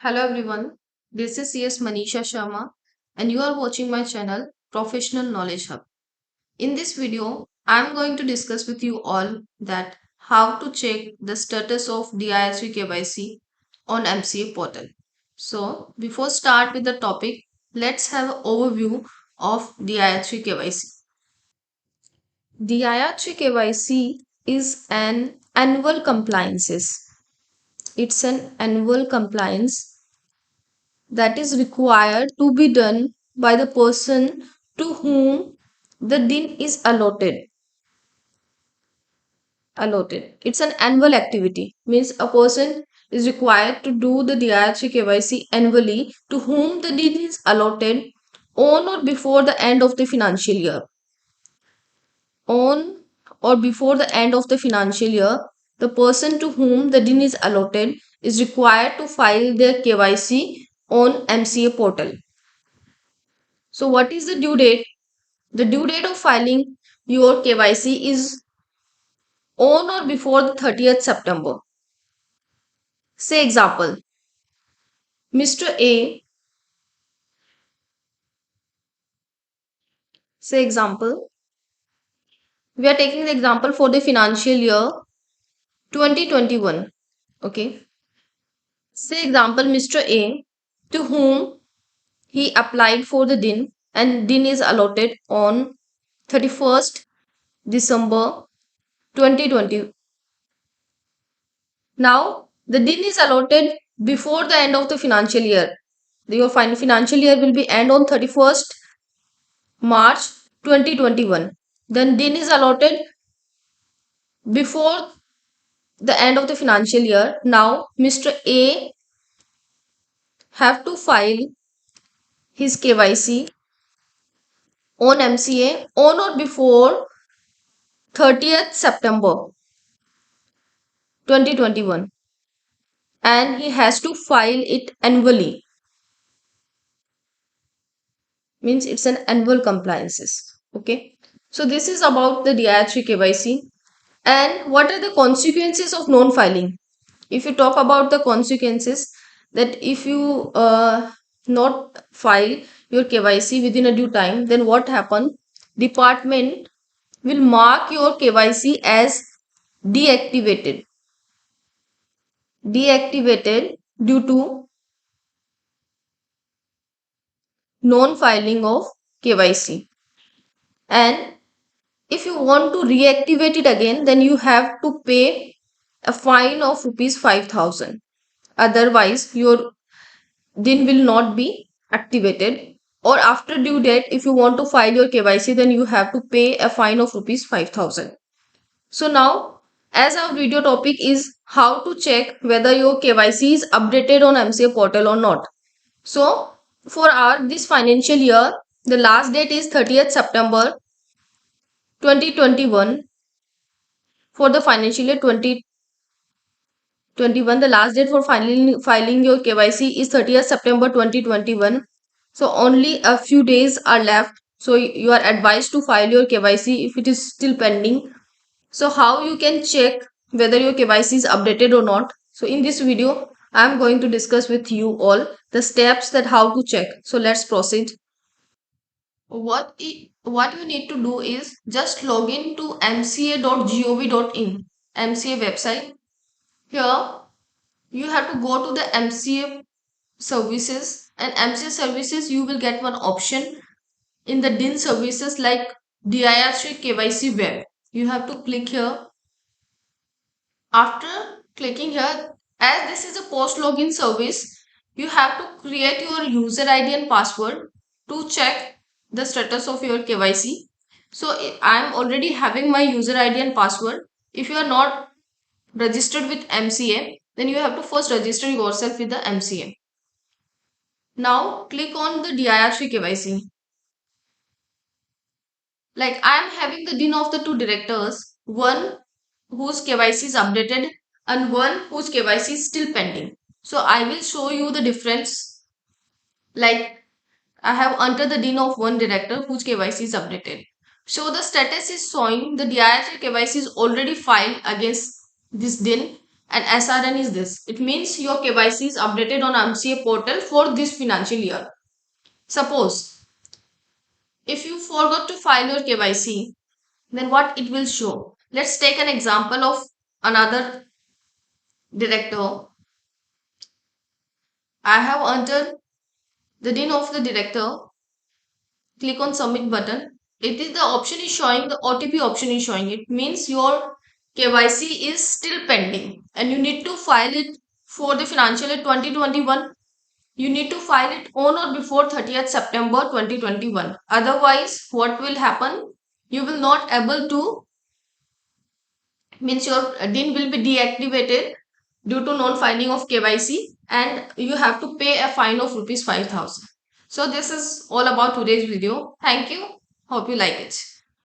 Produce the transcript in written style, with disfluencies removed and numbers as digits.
Hello everyone, this is CS Manisha Sharma and you are watching my channel Professional Knowledge Hub. In this video, I am going to discuss with you all that how to check the status of DIS3 KYC on MCA portal. So before start with the topic, let's have an overview of DIS3 KYC. DIS3 KYC is an annual compliances. It's an annual compliance that is required to be done by the person to whom the din is allotted. It's an annual activity, means a person is required to do the DIR3 KYC annually to whom the din is allotted on or before the end of the financial year. On or before the end of the financial year, the person to whom the din is allotted is required to file their KYC on MCA portal. So what is the due date? The due date of filing your KYC is on or before the 30th September. Say example, Mr. A, say example, we are taking the example for the financial year 2021. Okay. Say example, Mr. A, to whom he applied for the DIN and DIN is allotted on 31st December 2020. Now, the DIN is allotted before the end of the financial year. Your financial year will be end on 31st March 2021. Then DIN is allotted before the end of the financial year. Now, Mr. A have to file his KYC on MCA on or before 30th September 2021, and he has to file it annually, means it's an annual compliances. Okay, so this is about the DIR3 KYC. And what are the consequences of non filing? If you talk about the consequences, that if you not file your KYC within a due time, then what happen? Department will mark your KYC as deactivated due to non filing of KYC. And if you want to reactivate it again, then you have to pay a fine of rupees 5,000. Otherwise, your DIN will not be activated. Or after due date, if you want to file your KYC, then you have to pay a fine of rupees 5,000. So now, as our video topic is how to check whether your KYC is updated on MCA portal or not. So for our this financial year, the last date is 30th September 2021. For the financial year 2021, the last date for filing your KYC is 30th September 2021. So only a few days are left. So you are advised to file your KYC if it is still pending. So how you can check whether your KYC is updated or not? So in this video, I am going to discuss with you all the steps that how to check. So let's proceed. What you need to do is just log in to mca.gov.in, MCA website. Here you have to go to the MCA services, and MCA services you will get one option in the DIN services like DIR3 KYC web. You have to click here. After clicking here, as this is a post login service, you have to create your user ID and password to check the status of your KYC. So I am already having my user ID and password. If you are not registered with MCA, then you have to first register yourself with the MCA. Now click on the DIR3 KYC. Like I am having the DIN of the two directors, one whose KYC is updated and one whose KYC is still pending. So I will show you the difference. Like I have entered the DIN of one director whose KYC is updated. So the status is showing the DIR3 KYC is already filed against this DIN and SRN is this. It means your KYC is updated on MCA portal for this financial year. Suppose if you forgot to file your KYC, then what it will show? Let's take an example of another director. I have entered the name of the director. Click on submit button. It is the option is showing, the OTP option is showing. It means your KYC is still pending and you need to file it for the financial year 2021. You need to file it on or before 30th September 2021. Otherwise, what will happen? You will not able to, means your DIN will be deactivated due to non-filing of KYC and you have to pay a fine of rupees 5,000. So this is all about today's video. Thank you. Hope you like it.